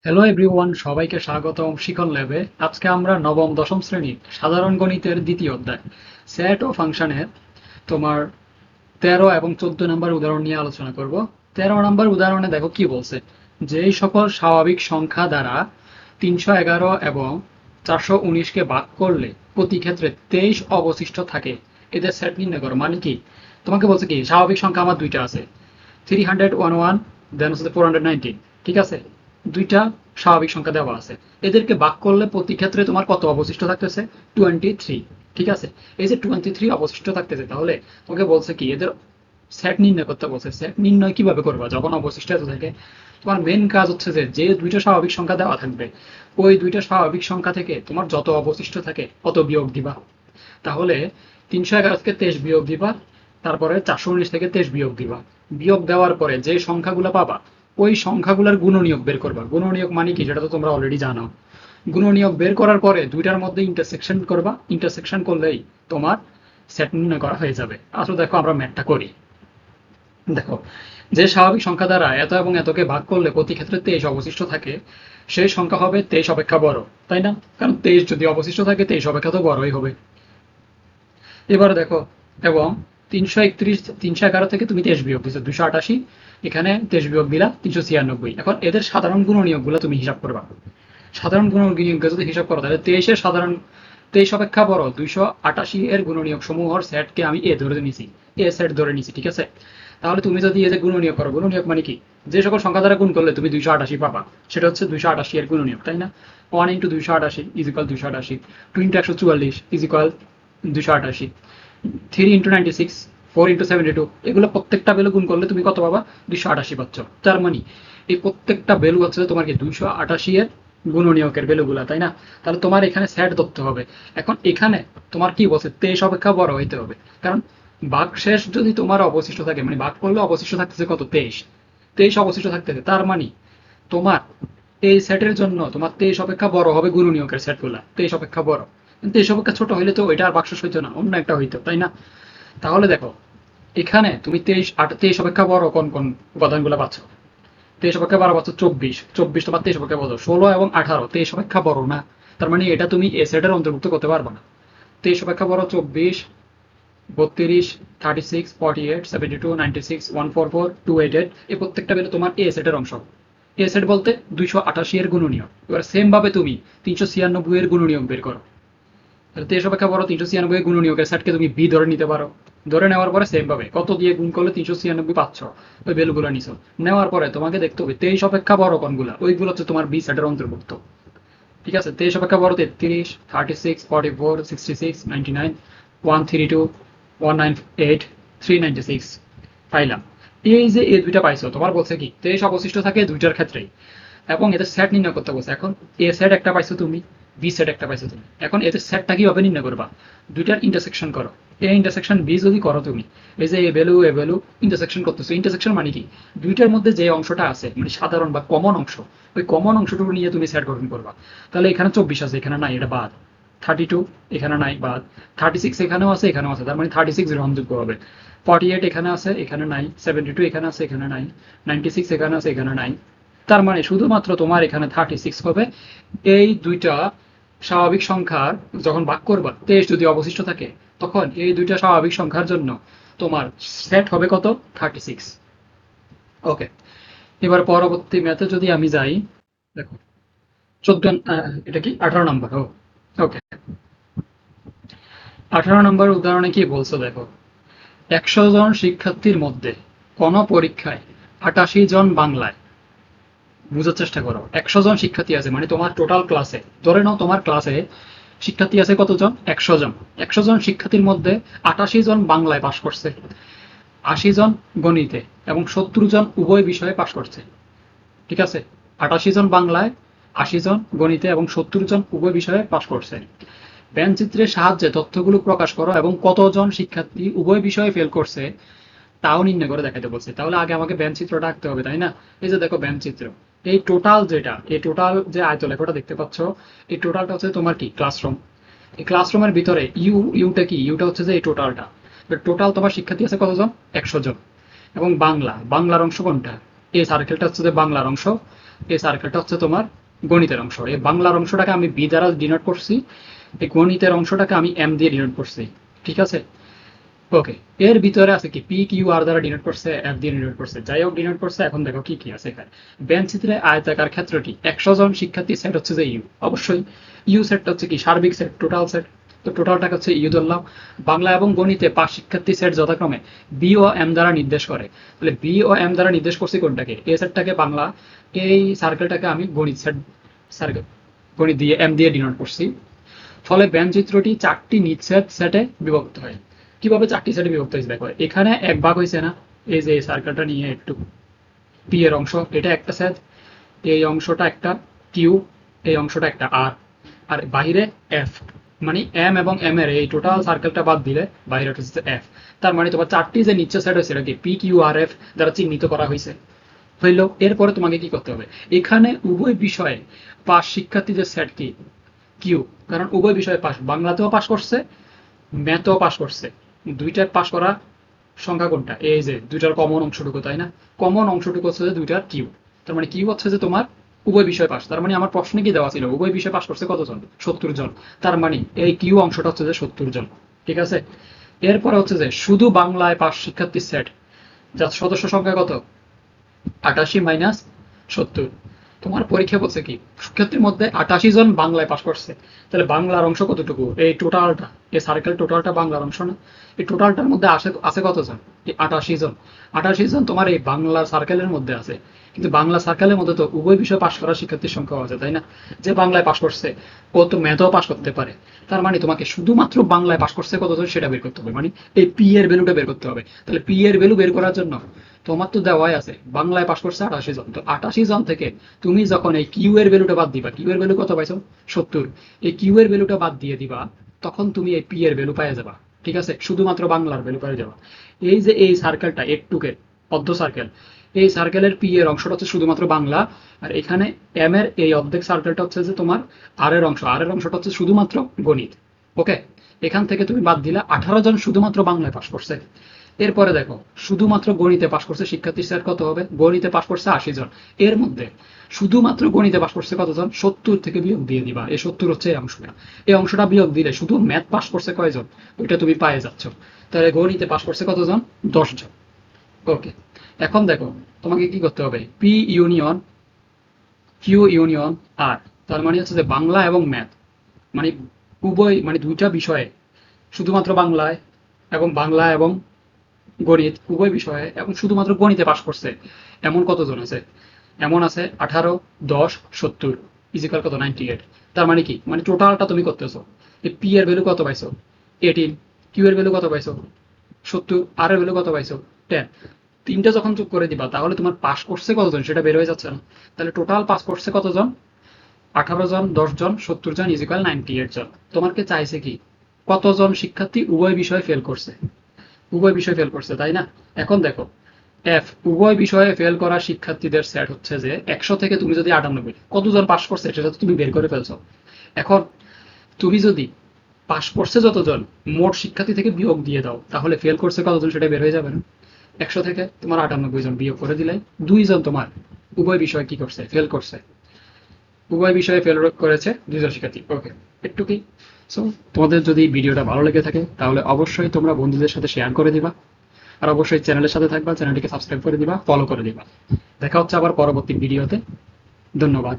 Hello everyone, সবাইকে স্বাগতম শিখন ল্যাবে। আজকে আমরা নবম দশম শ্রেণীর সাধারণ গণিতের দ্বিতীয় অধ্যায় সেট ও ফাংশনের তোমার 13 এবং 14 নম্বর উদাহরণ নিয়ে আলোচনা করব। 13 নম্বর উদাহরণে দেখো কি বলছে, যেই সকল স্বাভাবিক সংখ্যা দ্বারা 311 এবং 419-কে ভাগ করলে প্রতি ক্ষেত্রে 23 অবশিষ্ট থাকে, এদের সেট নির্ণয় করো। মানে কি, তোমাকে বলছে কি স্বাভাবিক সংখ্যা আমার দুইটা আছে, 311 দেন হচ্ছে 419, ঠিক আছে? দুইটা স্বাভাবিক সংখ্যা দেওয়া আছে, এদেরকে ভাগ করলে প্রতি ক্ষেত্রে তোমার কত অবশিষ্ট থাকতেছে? 23, ঠিক আছে? এই যে 23 অবশিষ্ট থাকতেছে, তাহলে তোমাকে বলছে কি এদের সেট নির্ণয় করতে বলছে। সেট নির্ণয় কিভাবে করবা যখন অবশিষ্ট এত থাকে? তোমার মেন কাজ হচ্ছে যে যে দুইটা স্বাভাবিক সংখ্যা দেওয়া থাকবে, ওই দুইটা স্বাভাবিক সংখ্যা থেকে তোমার যত অবশিষ্ট থাকে অত বিয়োগ দিবা। তাহলে 311 থেকে 23 বিয়োগ দিবা, তারপরে 419 থেকে 23 বিয়োগ দিবা। বিয়োগ দেওয়ার পরে যে সংখ্যাগুলো পাবা, ওই সংখ্যাগুলোর গুণনীয়ক বের করবা। গুণনীয়ক মানে কি, সেটা তো তোমরা অলরেডি জানো। গুণনীয়ক বের করার পরে দুইটার মধ্যে ইন্টারসেকশন করবা। ইন্টারসেকশন করলেই তোমার সেট নির্ণয় করা হয়ে যাবে। আসলে দেখো আমরা ম্যাথটা করি। দেখো, যে স্বাভাবিক সংখ্যা দ্বারা এত এবং এতকে ভাগ করলে প্রতি ক্ষেত্রে 23 অবশিষ্ট থাকে, সেই সংখ্যা হবে 23 অপেক্ষা বড়, তাই না? কারণ 23 যদি অবশিষ্ট থাকে 23 অপেক্ষা তো বড়ই হবে। এবার দেখো, এবং 331, 311 থেকে তুমি 23 বিয়োগ দিচ্ছ 288, এখানে 23 বিয়োগ দিলা 396। এখন এদের সাধারণ গুণনীয়ক গুলো তুমি হিসাব করবা। সাধারণ গুণনীয়ক যদি হিসাব করো, তাহলে 23-এর সাধারণ 23 অপেক্ষা বড় 288 এর গুণনীয়ক সমূহের সেটকে আমি এ ধরে নিছি, এ সেট ধরে নিছি, ঠিক আছে? তাহলে তুমি যদি এই যে গুণনীয়ক করো, গুণনীয়ক মানে কি, যে সকল সংখ্যা দ্বারা গুণ করলে তুমি 288 পাবা, সেটা হচ্ছে 288 এর গুণনীয়ক, তাই না? 1 into 288 is equal 288, 2 into 144 is equal 288, 3 into 96, 4 into 72, এগুলো প্রত্যেকটা ভ্যালু গুণ করলে তুমি কত পাবা? 288 পাচ্ছ। তার মানে এই প্রত্যেকটা ভ্যালু হচ্ছে তোমার কি 288 এর গুণনীয়কের ভ্যালুগুলা, তাই না? তাহলে তোমার এখানে সেট ধরতে হবে। এখন এখানে তোমার কি বলছে, 23 অপেক্ষা বড় হইতে হবে। কারণ ভাগ শেষ যদি তোমার অবশিষ্ট থাকে, মানে ভাগ করলে অবশিষ্ট থাকতেছে কত? 23, 23 অবশিষ্ট থাকতেছে। তার মানে তোমার এই সেটের জন্য তোমার 23 অপেক্ষা বড় হবে গুণনীয়কের সেটগুলা, 23 অপেক্ষা বড়। কিন্তু 23 অপেক্ষা ছোট হইলে তো ওইটা আর বাক্সস হইতো না, অন্য একটা হইতো, তাই না? তাহলে দেখো, এখানে তুমি 23 অপেক্ষা বড় কোন কোন উপাদানগুলো পাচ্ছ? 23 অপেক্ষা বড় পাচ্ছ 24, 24 তোমার 23 অপেক্ষা বড়, 16 এবং 18 23 অপেক্ষা বড় না। তার মানে এটা তুমি এ সেটের অন্তর্ভুক্ত করতে পারবে না। 23 অপেক্ষা বড় 24, 32, 36, 48, 72, 96, 144, 288, এই প্রত্যেকটা ভ্যালু তোমার এ সেটের অংশ। এ সেট বলতে 288 এর গুণনীয়ক। এবার সেম ভাবে তুমি 396 এর গুণনীয়ক বের করো। তাহলে 23 অপেক্ষা বড় 396 গুণনীয়কের সেটকে তুমি বি ধরে নিতে পারো। ধরে নেওয়ার পরে সেম ভাবে কত দিয়ে গুণ করলে 396 পাচ্ছ, ওই ভ্যালুগুলো নিছো। নেওয়ার পরে তোমাকে দেখতে হবে 23 অপেক্ষা বড় কোনগুলা, ওইগুলো হচ্ছে তোমার বি সেটের অন্তর্ভুক্ত, ঠিক আছে? 23 অপেক্ষা বড় 33, 36, 44, 66, 99, 132, 198, 396 পাইলাম। এই যে এই দুইটা পাইছো, তোমার বলছে কি 23 অবশিষ্ট থাকে দুইটার ক্ষেত্রেই, এবং এদের সেট নির্ণয় করতে বলছে। এখন এ সেট একটা পাইছো তুমি, বি সেট একটা পাইছো তুমি। এখন এদের সেটটা কিভাবে নির্ণয় করবা? দুইটার ইন্টারসেকশন করো। এ ইন্টারসেকশন বি যদি করো তুমি, এই যে এ ভ্যালু ইন্টারসেকশন করতেছো। ইন্টারসেকশন মানে কি, দুইটার মধ্যে যে অংশটা আছে মানে সাধারণ বা কমন অংশ, ওই কমন অংশটুকু নিয়ে তুমি সেট গঠন করবা। তাহলে এখানে 24 আছে, এখানে নাই, এটা বাদ। 32 এখানে নাই, বাদ। 36 এখানেও আছে, এখানেও আছে, তার মানে 36 গ্রহণযোগ্য হবে। 48 এখানে আছে, এখানে নাই। 72 এখানে আছে, এখানে নাই। 96 এখানে আছে, এখানে নাই। তার মানে শুধুমাত্র তোমার এখানে 36 হবে। এই দুইটা স্বাভাবিক সংখ্যার যখন ভাগ করবা, 23 যদি অবশিষ্ট থাকে, তখন এই দুইটা স্বাভাবিক সংখ্যার জন্য তোমার সেট হবে কত? 36। ওকে, এবার পরবর্তী ম্যাথে যদি আমি যাই, দেখো 14, এটা কি 18 নম্বর? ওকে, 18 নম্বর উদাহরণে কি বলছো দেখো, 100 জন শিক্ষার্থীর মধ্যে কোন পরীক্ষায় 88 জন বাংলায়, বুঝার চেষ্টা করো, 100 জন শিক্ষার্থী আছে মানে তোমার টোটাল ক্লাসে, ধরে নাও তোমার ক্লাসে শিক্ষার্থী আছে কতজন? 100 জন। 100 জন শিক্ষার্থীর মধ্যে 88 জন বাংলায় পাশ করছে, 80 জন গণিতে এবং 70 জন উভয় বিষয়ে পাশ করছে, ঠিক আছে? 88 জন বাংলায়, 80 জন গণিতে এবং 70 জন উভয় বিষয়ে পাশ করছে। ব্যঞ্চিত্রের সাহায্যে তথ্যগুলো প্রকাশ করো এবং কতজন শিক্ষার্থী উভয় বিষয়ে ফেল করছে তাও নির্ণয় করে দেখাতে বলছে। তাহলে আগে আমাকে চিত্রটা আঁকতে হবে, তাই না? এই যে দেখো চিত্র, এই টোটাল যেটা, এই টোটাল যে আয়তলেখাটা দেখতে পাচ্ছ, এই টোটালটা হচ্ছে তোমার কি ক্লাসরুম। এই ক্লাসরুমের ভিতরে ইউটা কি, ইউটা হচ্ছে যে এই টোটালটা। টোটাল তোমার শিক্ষার্থী আছে কতজন? 100 জন। এবং বাংলার অংশ কোনটা? এই সার্কেলটা হচ্ছে যে বাংলার অংশ, এই সার্কেলটা হচ্ছে তোমার গণিতের অংশ। এই বাংলার অংশটাকে আমি বি দ্বারা ডিনোট করছি, এই গণিতের অংশটাকে আমি এম দিয়ে ডিনোট করছি। ঠিক আছে, ওকে। এর ভিতরে আছে কি পি কিউ আর দ্বারা ডিনোট করছে, এফ দিয়ে ডিনোট করছে, যাই হোক ডিনোট করছে। এখন দেখো কি কি আছে এখানে। বেন চিত্রে আয়তাকার ক্ষেত্রটি 100 জন শিক্ষার্থী সেট হচ্ছে যে ইউ, অবশ্যই ইউ সেটটা হচ্ছে কি সার্বিক সেট, টোটাল সেট। তো টোটালটাকে হচ্ছে ইউ ধরলাম। বাংলা এবং গণিতে 5 শিক্ষার্থী সেট যথাক্রমে বি ও এম দ্বারা নির্দেশ করে। তাহলে বি ও এম দ্বারা নির্দেশ করছি কোনটাকে, এ সেটটাকে বাংলা, এই সার্কেলটাকে আমি গণিত সেট, সার্কেল গণিত দিয়ে এম দিয়ে ডিনোট করছি। ফলে ব্যান চিত্রটি 4টি নিজ সেটে বিভক্ত হয়। কিভাবে 4টি সেটে বিভক্ত হয়েছে দেখো, এখানে এক ভাগ হয়েছে না, এই যে সার্কেলটা নিয়ে একটু, পি এর অংশ এটা একটা সেট, এই অংশটা একটা কিউ, এই অংশটা একটা আর, আর বাহিরে এফ, মানে এম এবং এম এর এই টোটাল সার্কেলটা বাদ দিলে বাইরে হচ্ছে এফ। তার মানে তোমার 4টি যে নিচে সেট হয়েছে এটাকে পি কিউ আর এফ দ্বারা চিহ্নিত করা হয়েছে। হইল, এরপরে তোমাকে কি করতে হবে, এখানে উভয় বিষয়ে 5 শিক্ষার্থীদের সেট কি কিউ, কারণ উভয় বিষয়ে পাস, বাংলাতেও পাস করছে, ম্যাথও পাস করছে। দুইটার পাস করা সংখ্যা কোনটা, এই যে দুইটার কমন অংশটুকু, তাই না? কমন অংশটুকু হচ্ছে যে দুইটার কিউ। তার মানে কিউ হচ্ছে যে তোমার উভয় বিষয় পাস। তার মানে আমার প্রশ্নে কি দেওয়া ছিল, উভয় বিষয় পাস করছে কতজন, 70 জন। তার মানে এই কিউ অংশটা হচ্ছে যে 70 জন। ঠিক আছে, এরপরে হচ্ছে যে শুধু বাংলায় পাস শিক্ষার্থীর সেট, যার সদস্য সংখ্যা কত, 88 মাইনাস 70। তোমার পরীক্ষা বলছে কি শিক্ষার্থীর মধ্যে 88 জন বাংলায় পাস করছে, তাহলে বাংলার অংশ কতটুকু, এই টোটালটা, এই সার্কেল টোটালটা বাংলার অংশ না? এই টোটালটার মধ্যে আছে কতজন, এই 88 জন। 88 জন তোমার এই বাংলার সার্কেলের মধ্যে আছে, কিন্তু বাংলা সার্কেলের মধ্যে তো উভয় বিষয় পাস করা শিক্ষার্থীর সংখ্যা আছে, তাই না? যে বাংলায় পাস করছে ও তো ম্যাথও পাস করতে পারে। তার মানে তোমাকে শুধুমাত্র বাংলায় পাস করছে কতজন সেটা বের করতে হবে, মানে এই পি এর ভ্যালুটা বের করতে হবে। তাহলে পি এর ভ্যালু বের করার জন্য তোমার তো দেওয়াই আছে বাংলায় পাস করছে 88 জন, তো 88 জন থেকে তুমি যখন এই কিউ এর ভ্যালুটা বাদ দিবা, কিউ এর ভ্যালু কত পাইছো, 70, এই কিউ এর ভ্যালুটা বাদ দিয়ে দিবা, তখন তুমি এই পি এর ভ্যালু পেয়ে যাবা। ঠিক আছে, শুধুমাত্র বাংলার ভ্যালু পেয়ে যাবা। এই যে এই সার্কেলটা একটুকে অর্ধ সার্কেল, এই সার্কেলের পি এর অংশটা হচ্ছে শুধুমাত্র বাংলা, আর এখানে এম এর এই অর্ধেক সার্কেলটা হচ্ছে যে তোমার আর এর অংশ, আর এর অংশটা হচ্ছে শুধুমাত্র গণিত। ওকে, এখান থেকে তুমি বাদ দিলা 18 জন শুধুমাত্র বাংলায় পাস করছে। এরপরে দেখো শুধুমাত্র গণিতে পাস করছে শিক্ষার্থীর স্যার কত হবে, গণিতে পাস করছে 80 জন, এর মধ্যে শুধুমাত্র গণিতে পাস করছে কতজন, 70 থেকে বিয়োগ দিয়ে দিবা, এই 70 হচ্ছে এই অংশটা। এই অংশটা বিয়োগ দিলে শুধু ম্যাথ পাস করছে কয়জন, ওইটা তুমি পায়ে যাচ্ছ। তাহলে গণিতে পাস করছে কতজন, 10 জন। ওকে, এখন দেখো তোমাকে কি করতে হবে, পি ইউনিয়ন কিউ ইউনিয়ন আর, তার মানে হচ্ছে যে বাংলা এবং ম্যাথ, মানে উভয়, মানে দুইটা বিষয়ে শুধুমাত্র বাংলায় এবং গণিত উভয় বিষয়ে এবং শুধুমাত্র গণিতে পাস করছে এমন কতজন আছে, এমন আছে 18, 10, 70 ইজিক্যাল কত, 98। তার মানে কি, মানে টোটালটা তুমি করতেছো, এই পি এর ভ্যালু কত পাইছো, 18, কিউ এর ভ্যালু কত পাইছো 70, আর এর ভ্যালু কত পাইছো 10। তিনটা যখন যোগ করে দিবা তাহলে তোমার পাস করছে কতজন সেটা বের হয়ে যাচ্ছে না? তাহলে টোটাল পাস করছে কতজন, 18 জন, 10 জন, 70 জন ইজিক্যাল 98 জন। তোমাকে চাইছে কি কতজন শিক্ষার্থী উভয় বিষয়ে ফেল করছে, উভয় বিষয় ফেল করছে, তাই না? এখন দেখো এফ, উভয় বিষয়ে ফেল করা শিক্ষার্থীদের সেট হচ্ছে যে 100 থেকে তুমি যদি 98 কতজন পাস করছে সেটা তো তুমি বের করে ফেলছো। এখন তুমি যদি পাস করছে যতজন মোট শিক্ষার্থী থেকে বিয়োগ দিয়ে দাও, তাহলে ফেল করছে কতজন সেটা বের হয়ে যাবে না? 100 থেকে তোমার 98 জন বিয়োগ করে দিলে 2 জন তোমার উভয় বিষয়ে কি করছে, ফেল করছে। উভয় বিষয়ে ফেল করেছে 2 জন শিক্ষার্থী। ওকে, একটু কি, সো তোমাদের যদি ভিডিওটা ভালো লেগে থাকে তাহলে অবশ্যই তোমরা বন্ধুদের সাথে শেয়ার করে দিবা, আর অবশ্যই চ্যানেলের সাথে থাকবা, চ্যানেলটিকে সাবস্ক্রাইব করে দিবা, ফলো করে দিবা। দেখা হচ্ছে আবার পরবর্তী ভিডিওতে। ধন্যবাদ।